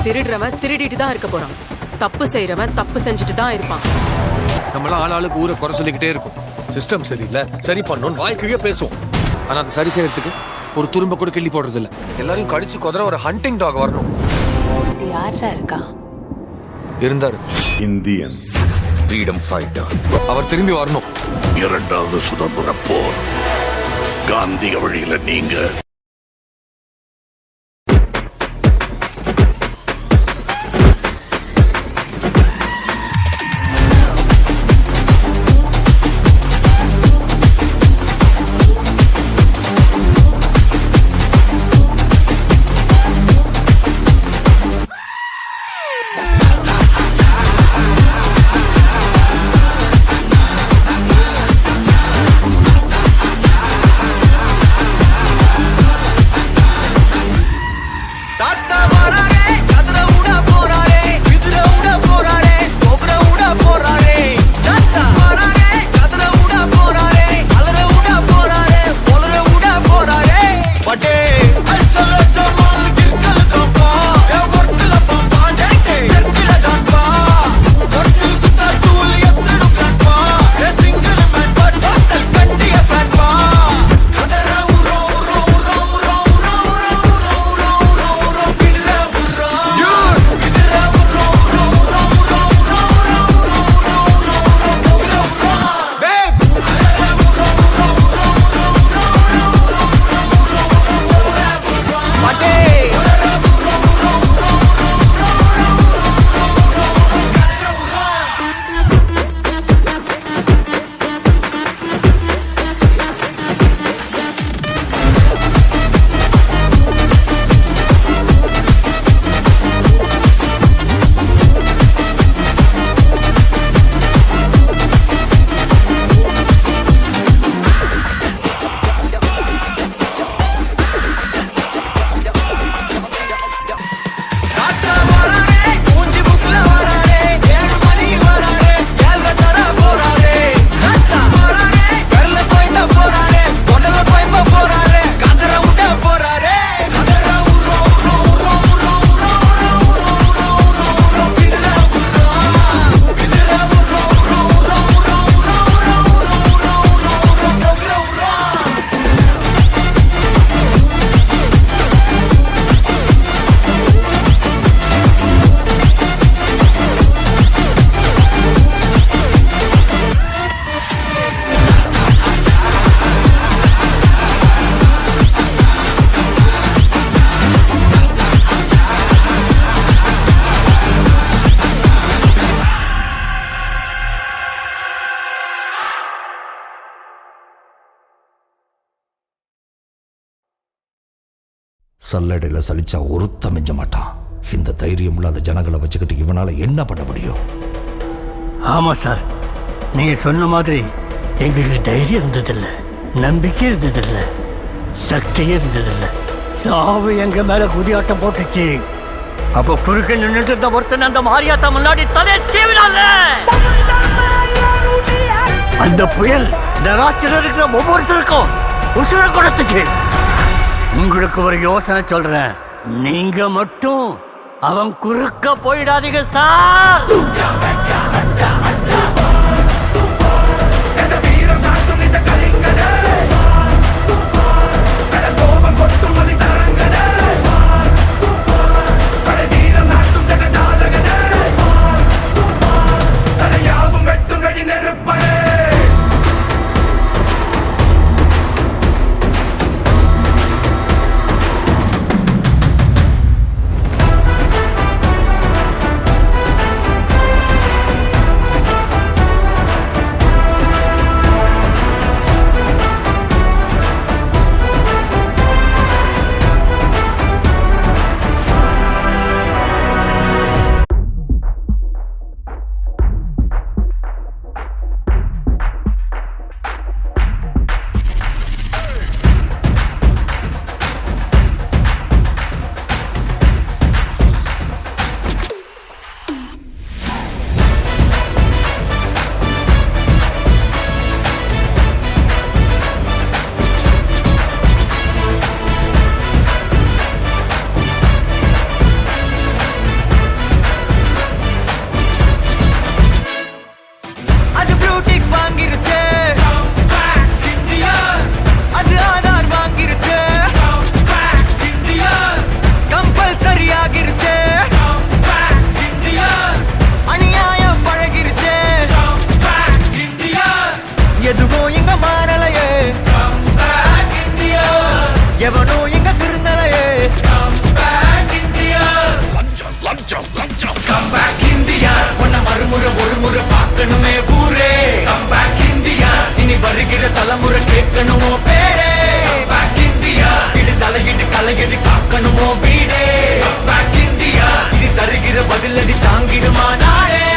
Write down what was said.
திருடுறவன் திருடிட்டு தான் இருக்க போறான், தப்பு செய்யறவன் தப்பு செஞ்சுட்டு தான் இருப்பான். நம்மளாம் ஆளாளுக்கு ஊரை குறை சொல்லிக்கிட்டே இருக்கும். சிஸ்டம் சரியில்லை, சரி பண்ணணும் வாய்க்கே பேசுவோம். ஆனா அதை சரி செய்யறதுக்கு ஒரு துரும்ப கூட கிள்ளி போடுறது இல்ல. எல்லாரையும் கடிச்சு கொதற ஒரு ஹண்டிங் டாக் வரணும். யாரா இருக்கா? இருந்தாரு இந்தியன் ஃப்ரீடம் ஃபைட்டர். அவர் திரும்பி வரணும். இரண்டாவது சுதந்திர போர் காந்திய வழியில நீங்க சல்லடையில் சலிச்சா ஒருத்த மிஞ்ச மாட்டான். இந்த தைரியம் இல்லாத ஜனங்களை வச்சுக்கிட்டு இவனால என்ன பண்ண முடியும்? ஆமா சார், நீங்க சொன்ன மாதிரி எங்களுக்கு தைரியம் இருந்ததில்லை, நம்பிக்கை இருந்ததில்லை, சக்தியே இருந்ததில்லை. சாவு எங்க மேல குதியாட்டம் போட்டுச்சு. அப்ப குறுக்க நின்றுட்டு இருந்த ஒருத்தன் அந்த மாரியாத்தா முன்னாடி தலையை சீவினால. அந்த புயல் இந்த ராத்திரில இருக்கிற ஒவ்வொருத்தருக்கும் உசுர கொடுத்துச்சு. உங்களுக்கு ஒரு யோசனை சொல்றேன், நீங்க மட்டும் அவன் குறுக்க போயிடாதீங்க சார். தலைமுறை கேட்கணுமோ பேரே இந்தியா, இது தலையிட்டு கலையடி காக்கணுமோ வீடே இந்தியா, இது தருகிற பதிலடி தாங்கிடுமா நாடே.